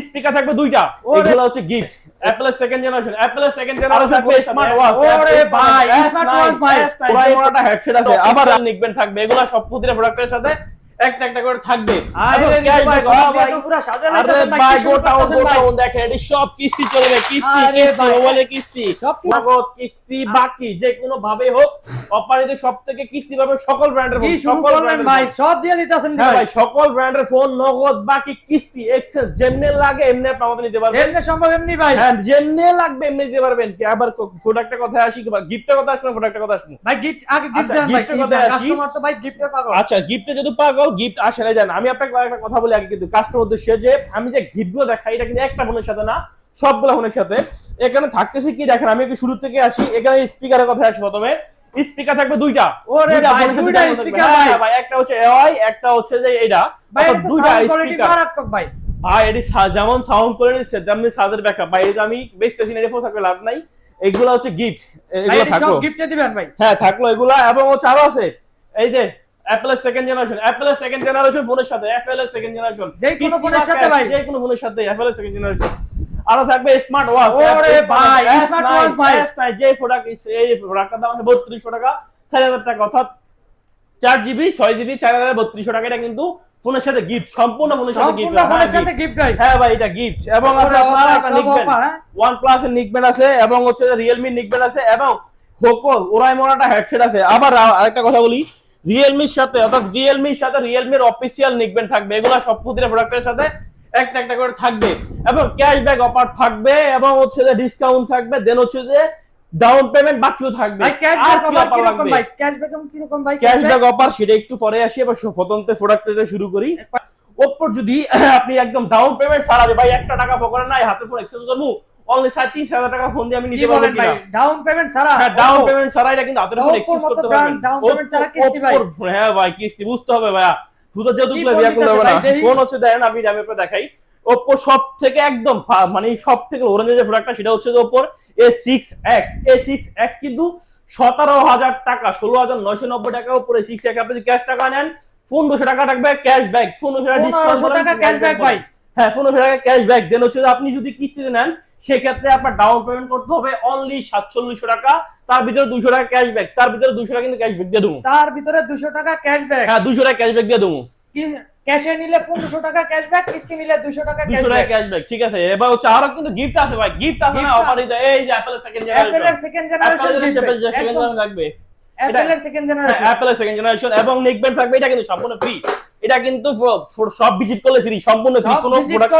Speaker থাকবে দুইটা, এগুলো হচ্ছে গিফট। অ্যাপলের সেকেন্ড জেনারেশন, অ্যাপলের সেকেন্ড জেনারেশন স্মার্ট ওয়াচ। ওরে ভাই স্মার্ট ওয়াচ ভাই, পুরাই মোড়াটা হেডসেট আছে, আবার নিকবেন থাকবে। এগুলো সব প্রতিটা প্রোডাক্টের সাথে একটা একটা করে থাকবে। আরে ভাই গোটাউন দেখেন, এটি সব কিস্তি চলবে, কিস্তি বলে কিস্তি, নগদ কিস্তি বাকি যে কোনো ভাবে হোক। অপারেতে সবথেকে কিস্তি পাবে সকল ব্র্যান্ডের ফোন, সকল ব্র্যান্ডের ভাই সব দিয়ে দিতেছেন ভাই, সকল ব্র্যান্ডের ফোন নগদ বাকি কিস্তি এক্সচেঞ্জ যেমনে লাগে এমনি আপনি আমাদের নিতে পারবেন, এমনি সম্ভব এমনি ভাই, হ্যাঁ যেমনে লাগবে এমনি দিতে পারবেন। কি আবার প্রোডাক্টের কথা আসি কিংবা গিফটের কথা আসবে, প্রোডাক্টের কথা আসবে ভাই। গিফট আগে গিফট দেন ভাই, গিফটের কথা আসি। কাস্টমার তো ভাই গিফটের পাগল। আচ্ছা গিফটে যদি পাগল, গিফট আসে না জান। আমি আপনাকে একটা কথা বলি আগে, কিন্তু কাস্টমার উদ্দেশ্যে, যে আমি যে গিফটগুলো দেখাই এটা কিন্তু একটা ফোনের সাথে না, সবগুলো ফোনের সাথে। এখানে থাকতেছে কি দেখেন, আমি একটু শুরু থেকে আসি। এখানে স্পিকারের কথা আসি প্রথমে। স্পিকার থাকবে দুইটা, ওরে ভাই দুইটা স্পিকার ভাই, একটা হচ্ছে এআই, একটা হচ্ছে যে এইটা ভাই, দুইটা স্পিকার মারাত্মক ভাই। ভাই এটি যেমন সাউন্ড কোয়ালিটি তেমনি সাউন্ডের ব্যাকআপ ভাই। এই যে আমি বেচতেছি না, এটা ফোন থাকবে লাভ নাই। এগুলো হচ্ছে গিফট, এগুলো থাকলো, সব গিফটে দিবেন ভাই। হ্যাঁ থাকলো এগুলো, এবং হচ্ছে আরো আছে এই যে অ্যাপলের সেকেন্ড জেনারেশন, অ্যাপলের সেকেন্ড জেনারেশন ফোনের সাথে, অ্যাপলের সেকেন্ড জেনারেশন যে কোনো ফোনের সাথে ভাই, যে কোনো ফোনের সাথে অ্যাপলের সেকেন্ড জেনারেশন। আরো থাকবে স্মার্ট ওয়াচ। ওরে ভাই স্মার্ট ওয়াচ ভাই, যে প্রোডাক্ট, এই প্রোডাক্টটার দাম আছে 3200 টাকা, 4000 টাকা, অর্থাৎ 4GB 6GB 4200 টাকা। এটা কিন্তু ফোনের সাথে গিফট, সম্পূর্ণ ফোনের সাথে গিফট, ফোনের সাথে গিফট ভাই। হ্যাঁ ভাই এটা গিফট। এবং আছে আপনার একটা নিকবেন, OnePlus এর নিকবেন আছে, এবং হচ্ছে Realme নিকবেন আছে, এবং পোকো ওরাইমোনাটা হেডসেট আছে। আবার আরেকটা কথা বলি, রিয়েলমির সাথে, অর্থাৎ রিয়েলমির সাথে রিয়েলমির অফিসিয়াল নিকবেন থাকবে। এগুলো সব প্রতিটা প্রোডাক্টের সাথে একটা একটা করে থাকবে, এবং ক্যাশব্যাক অফার থাকবে, এবং হচ্ছে যে ডিসকাউন্ট থাকবে, দেন হচ্ছে যে ডাউন পেমেন্ট বাকিও থাকবে। ভাই ক্যাশব্যাক অফার কি রকম ভাই, ক্যাশব্যাক কি রকম ভাই, ক্যাশব্যাক অফার সেটা একটু পরে আসি। এবার স্বতন্ত্র প্রোডাক্ট থেকে শুরু করি। ওপর যদি আপনি একদম ডাউন পেমেন্ট ছাড়া ভাই 1 টাকা পকেটে নাই, হাতে ফোন এক্সচেঞ্জ করবো, অনলি 3000 টাকা ফোন দিয়ে আমি নিতে পারবো কিনা? ডাউন পেমেন্ট ছাড়া? হ্যাঁ ডাউন পেমেন্ট ছাড়া এটা কিন্তু হাতে ফোন এক্সচেঞ্জ করতে পারবেন। ডাউন পেমেন্ট ছাড়া কিস্তি ভাই? হ্যাঁ ভাই কিস্তি বুঝতে হবে ভাইয়া, শুধু যেহেতু দিয়া করতে হবে না। ফোন হচ্ছে দেখেন, আমি আপনাকে দেখাই। Oppo সব থেকে একদম মানে সব থেকে অরেঞ্জ যে প্রোডাক্টটা, সেটা হচ্ছে Oppo A6X কিন্তু 17000 টাকা, 16990 টাকা উপরে 6X। আপনি যদি ক্যাশ টাকা নেন 1500 টাকা থাকবে ক্যাশব্যাক, 1500 টাকা ডিসকাউন্ট টাকা ক্যাশব্যাক ভাই। হ্যাঁ 1500 টাকা ক্যাশব্যাক। দেন হচ্ছে আপনি যদি কিস্তিতে নেন সেক্ষেত্রে আপনার ডাউন পেমেন্ট করতে হবে অনলি 4700 টাকা, তার ভিতরে 200 টাকা ক্যাশব্যাক, তার ভিতরে 200 টাকা কিন্তু ক্যাশব্যাক দিয়ে দেবো, তার ভিতরে 200 টাকা ক্যাশব্যাক। হ্যাঁ 200 টাকা ক্যাশব্যাক দিয়ে দেবো। ক্যাশে নিলে 1500 টাকা ক্যাশব্যাক, কিস্তি নিলে 200 টাকা ক্যাশব্যাক। ঠিক আছে, এবার হচ্ছে আরো কিন্তু গিফট আছে ভাই, গিফট আছে না অফার। এই যে অ্যাপলের সেকেন্ড জেনারেশন, অ্যাপলের সেকেন্ড জেনারেশন থাকবে, অ্যাপলের সেকেন্ড জেনারেশন, অ্যাপলের সেকেন্ড জেনারেশন, এবং নিকবেন থাকবে। এটা কিন্তু সম্পূর্ণ ফ্রি, এটা কিন্তু সব ভিজিট করলে ফ্রি, সম্পূর্ণ ফ্রি, কোনো প্রোডাক্ট